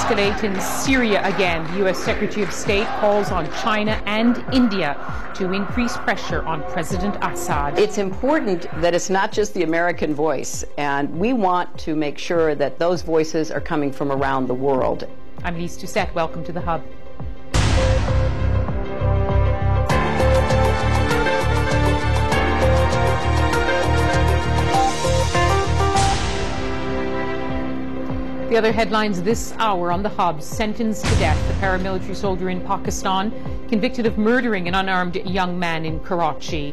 escalate in Syria again. The U.S. Secretary of State calls on China and India to increase pressure on President Assad. It's important that it's not just the American voice, and we want to make sure that those voices are coming from around the world. I'm Lise Doucette. Welcome to The Hub. The other headlines this hour on The Hub: sentenced to death, the paramilitary soldier in Pakistan convicted of murdering an unarmed young man in Karachi.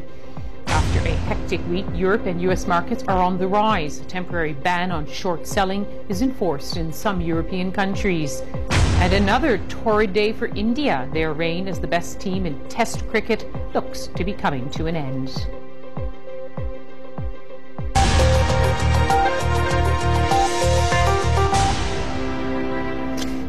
After a hectic week, Europe and US markets are on the rise. A temporary ban on short selling is enforced in some European countries. And another torrid day for India. Their reign as the best team in Test cricket looks to be coming to an end.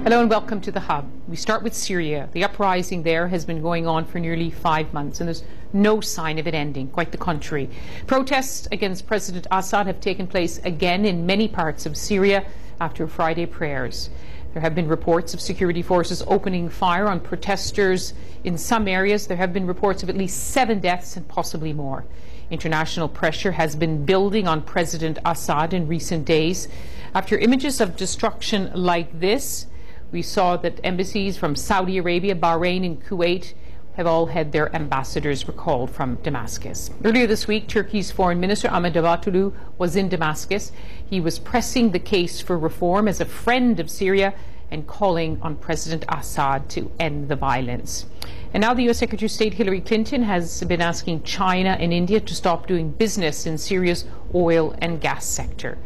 Hello and welcome to The Hub. We start with Syria. The uprising there has been going on for nearly 5 months, and there's no sign of it ending, quite the contrary. Protests against President Assad have taken place again in many parts of Syria after Friday prayers. There have been reports of security forces opening fire on protesters. In some areas, there have been reports of at least 7 deaths and possibly more. International pressure has been building on President Assad in recent days. After images of destruction like this, we saw that embassies from Saudi Arabia, Bahrain and Kuwait have all had their ambassadors recalled from Damascus. Earlier this week, Turkey's Foreign Minister Ahmet Davutoglu was in Damascus. He was pressing the case for reform as a friend of Syria and calling on President Assad to end the violence. And now the U.S. Secretary of State Hillary Clinton has been asking China and India to stop doing business in Syria's oil and gas sector.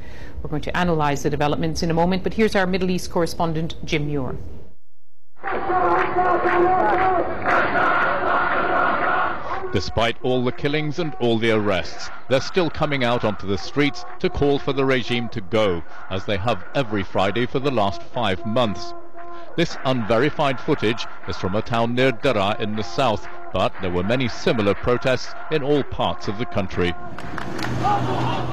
We're going to analyze the developments in a moment, but here's our Middle East correspondent, Jim Muir. Despite all the killings and all the arrests, they're still coming out onto the streets to call for the regime to go, as they have every Friday for the last 5 months. This unverified footage is from a town near Daraa in the south, but there were many similar protests in all parts of the country.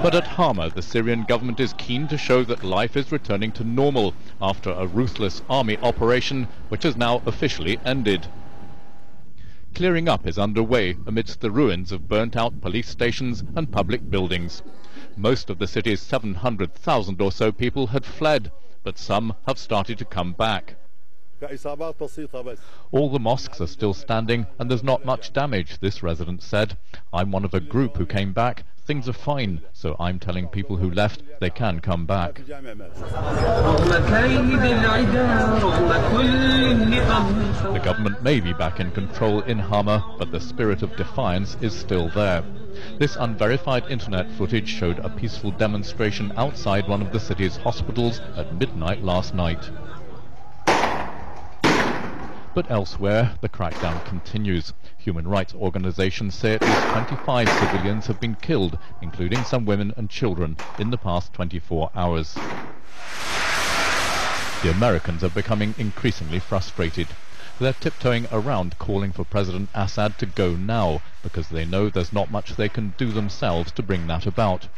But at Hama, the Syrian government is keen to show that life is returning to normal after a ruthless army operation which has now officially ended. Clearing up is underway amidst the ruins of burnt-out police stations and public buildings. Most of the city's 700,000 or so people had fled, but some have started to come back. All the mosques are still standing and there's not much damage, this resident said. I'm one of a group who came back. Things are fine, so I'm telling people who left they can come back. The government may be back in control in Hama, but the spirit of defiance is still there. This unverified internet footage showed a peaceful demonstration outside one of the city's hospitals at midnight last night. But elsewhere, the crackdown continues. Human rights organizations say at least 25 civilians have been killed, including some women and children, in the past 24 hours. The Americans are becoming increasingly frustrated. They're tiptoeing around calling for President Assad to go now, because they know there's not much they can do themselves to bring that about.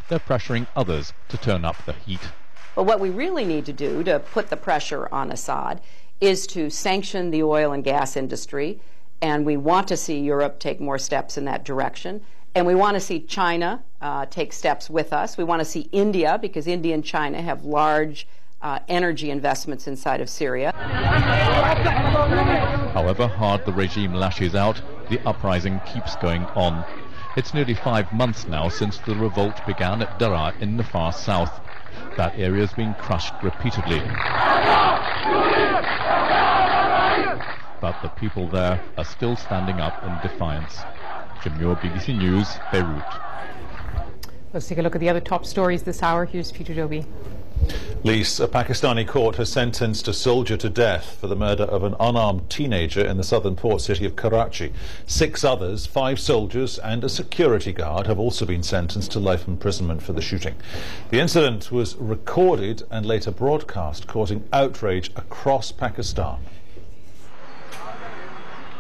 They're pressuring others to turn up the heat. But what we really need to do to put the pressure on Assad is to sanction the oil and gas industry, and we want to see Europe take more steps in that direction, and we want to see China take steps with us. We want to see India, because India and China have large energy investments inside of Syria. However hard the regime lashes out, the uprising keeps going on. It's nearly 5 months now since the revolt began at Daraa in the far south. That area has been crushed repeatedly. But the people there are still standing up in defiance. Jim Muir, BBC News, Beirut. Let's take a look at the other top stories this hour. Here's Peter Doby. Lise, a Pakistani court has sentenced a soldier to death for the murder of an unarmed teenager in the southern port city of Karachi. 6 others, 5 soldiers and a security guard, have also been sentenced to life imprisonment for the shooting. The incident was recorded and later broadcast, causing outrage across Pakistan.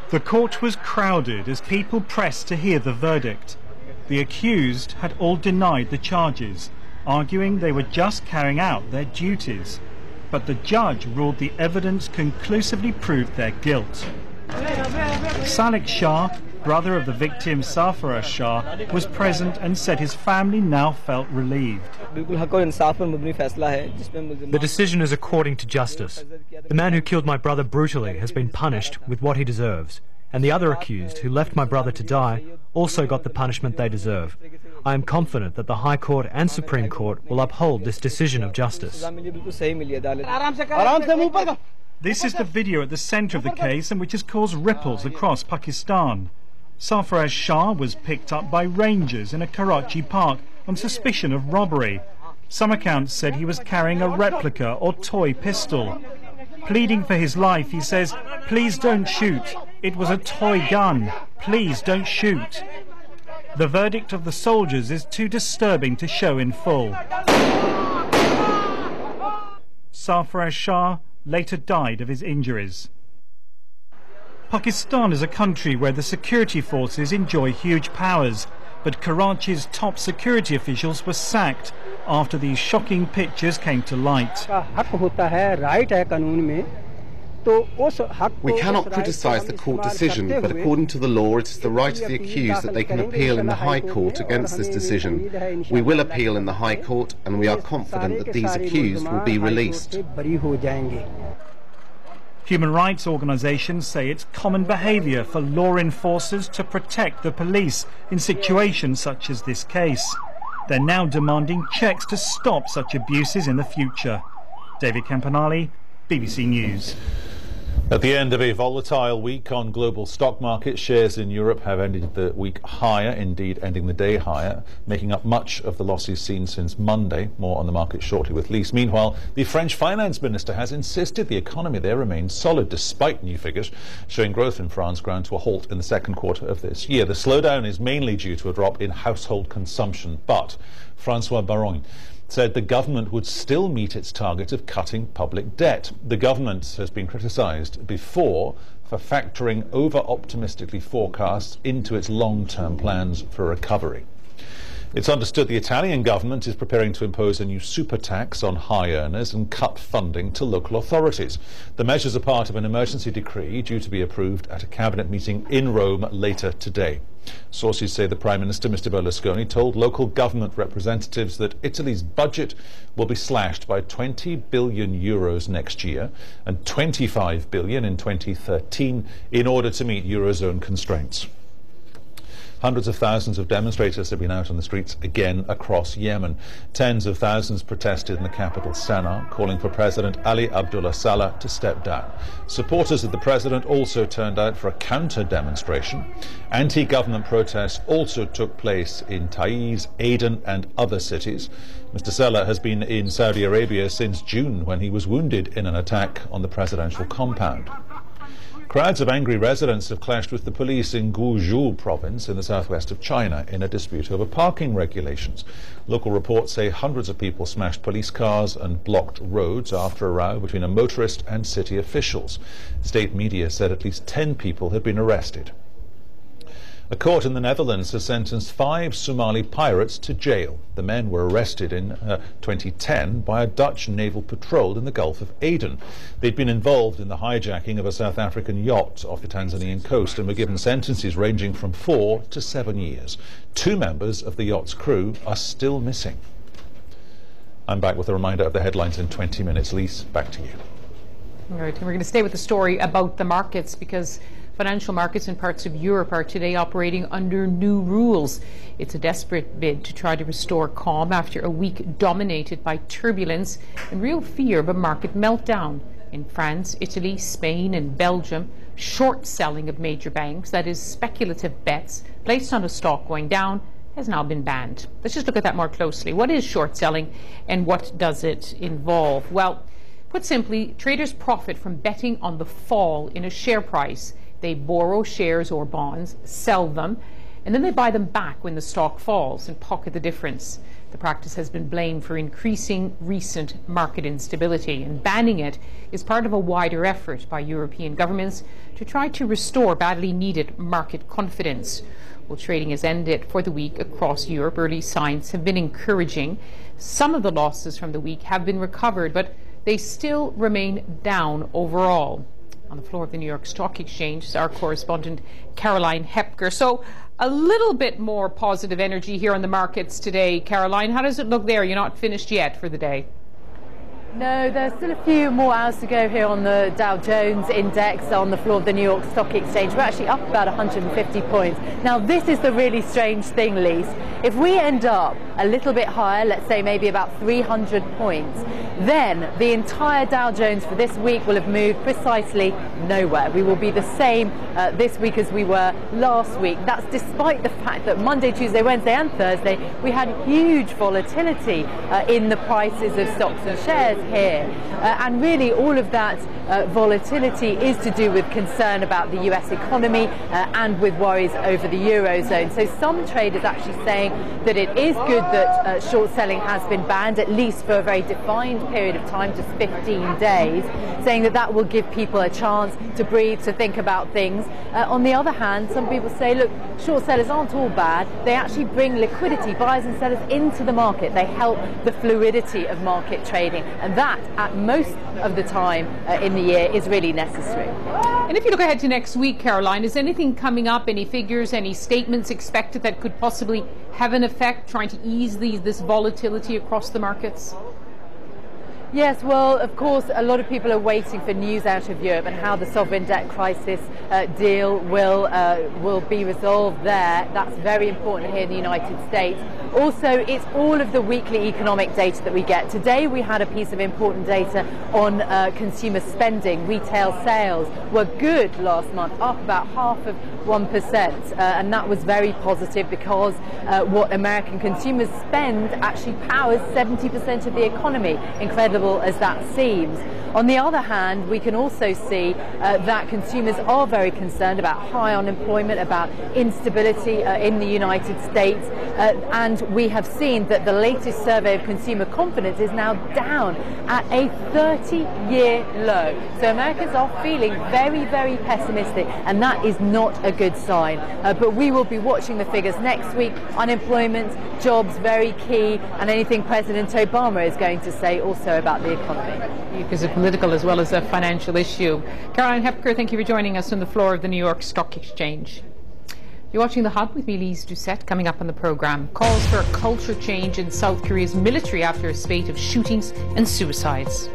The court was crowded as people pressed to hear the verdict. The accused had all denied the charges, arguing they were just carrying out their duties. but the judge ruled the evidence conclusively proved their guilt. Salek Shah, brother of the victim Sarfaraz Shah, was present and said his family now felt relieved. The decision is according to justice. The man who killed my brother brutally has been punished with what he deserves, and the other accused, who left my brother to die, also got the punishment they deserve. I am confident that the High Court and Supreme Court will uphold this decision of justice. This is the video at the centre of the case and which has caused ripples across Pakistan. Sarfaraz Shah was picked up by rangers in a Karachi park on suspicion of robbery. Some accounts said he was carrying a replica or toy pistol. Pleading for his life, he says, "Please don't shoot. It was a toy gun. Please don't shoot." The verdict of the soldiers is too disturbing to show in full. Sarfaraz Shah later died of his injuries. Pakistan is a country where the security forces enjoy huge powers, but Karachi's top security officials were sacked after these shocking pictures came to light. We cannot criticise the court decision, but according to the law it is the right of the accused that they can appeal in the High Court against this decision. We will appeal in the High Court and we are confident that these accused will be released. Human rights organisations say it's common behaviour for law enforcers to protect the police in situations such as this case. They're now demanding checks to stop such abuses in the future. David Campanale, BBC News. At the end of a volatile week on global stock markets, shares in Europe have ended the week higher, indeed ending the day higher, making up much of the losses seen since Monday. More on the market shortly with Lise. Meanwhile, the French finance minister has insisted the economy there remains solid despite new figures showing growth in France ground to a halt in the second quarter of this year. The slowdown is mainly due to a drop in household consumption, but François Baron said the government would still meet its target of cutting public debt. The government has been criticised before for factoring over-optimistically forecasts into its long-term plans for recovery. It's understood the Italian government is preparing to impose a new super tax on high earners and cut funding to local authorities. The measures are part of an emergency decree due to be approved at a cabinet meeting in Rome later today. Sources say the Prime Minister, Mr Berlusconi, told local government representatives that Italy's budget will be slashed by 20 billion euros next year and 25 billion in 2013 in order to meet Eurozone constraints. Hundreds of thousands of demonstrators have been out on the streets again across Yemen. Tens of thousands protested in the capital Sana'a, calling for President Ali Abdullah Saleh to step down. Supporters of the president also turned out for a counter-demonstration. Anti-government protests also took place in Taiz, Aden and other cities. Mr Saleh has been in Saudi Arabia since June when he was wounded in an attack on the presidential compound. Crowds of angry residents have clashed with the police in Guizhou province in the southwest of China in a dispute over parking regulations. Local reports say hundreds of people smashed police cars and blocked roads after a row between a motorist and city officials. State media said at least 10 people had been arrested. A court in the Netherlands has sentenced 5 Somali pirates to jail. The men were arrested in 2010 by a Dutch naval patrol in the Gulf of Aden. They'd been involved in the hijacking of a South African yacht off the Tanzanian coast and were given sentences ranging from 4 to 7 years. 2 members of the yacht's crew are still missing. I'm back with a reminder of the headlines in 20 minutes. Lise, back to you. All right, and we're going to stay with the story about the markets because financial markets in parts of Europe are today operating under new rules. It's a desperate bid to try to restore calm after a week dominated by turbulence and real fear of a market meltdown. In France, Italy, Spain and Belgium, short selling of major banks, that is speculative bets placed on a stock going down, has now been banned. Let's just look at that more closely. What is short selling and what does it involve? Well, put simply, traders profit from betting on the fall in a share price. They borrow shares or bonds, sell them, and then they buy them back when the stock falls and pocket the difference. The practice has been blamed for increasing recent market instability, and banning it is part of a wider effort by European governments to try to restore badly needed market confidence. Well, trading has ended for the week across Europe. Early signs have been encouraging. Some of the losses from the week have been recovered, but they still remain down overall. On the floor of the New York Stock Exchange is our correspondent Caroline Hepker. So a little bit more positive energy here on the markets today. Caroline, how does it look there? You're not finished yet for the day. No, there's still a few more hours to go here on the Dow Jones index on the floor of the New York Stock Exchange. We're actually up about 150 points. Now, this is the really strange thing, Lise. If we end up a little bit higher, let's say maybe about 300 points, then the entire Dow Jones for this week will have moved precisely nowhere. We will be the same this week as we were last week. That's despite the fact that Monday, Tuesday, Wednesday and Thursday we had huge volatility in the prices of stocks and shares here. And really all of that volatility is to do with concern about the US economy and with worries over the Eurozone. So some traders actually saying that it is good that short selling has been banned, at least for a very defined period of time, just 15 days, saying that that will give people a chance to breathe, to think about things. On the other hand, some people say, look, short sellers aren't all bad. They actually bring liquidity, buyers and sellers, into the market. They help the fluidity of market trading, and that, at most of the time in the year, is really necessary. And if you look ahead to next week, Caroline, is anything coming up, any figures, any statements expected that could possibly have an effect, trying to ease this volatility across the markets? Yes, well, of course, a lot of people are waiting for news out of Europe and how the sovereign debt crisis deal will be resolved there. That's very important here in the United States. Also, it's all of the weekly economic data that we get. Today we had a piece of important data on consumer spending. Retail sales were good last month, up about 0.5%, and that was very positive because what American consumers spend actually powers 70% of the economy. Incredible as that seems. On the other hand, we can also see that consumers are very concerned about high unemployment, about instability in the United States, and we have seen that the latest survey of consumer confidence is now down at a 30-year low. So Americans are feeling very, very pessimistic, and that is not a good sign. But we will be watching the figures next week. Unemployment, jobs, very key, and anything President Obama is going to say also about the economy. Because of political as well as a financial issue. Caroline Hepker, thank you for joining us on the floor of the New York Stock Exchange. You're watching The Hub with me, Lise Doucette. Coming up on the programme, calls for a culture change in South Korea's military after a spate of shootings and suicides.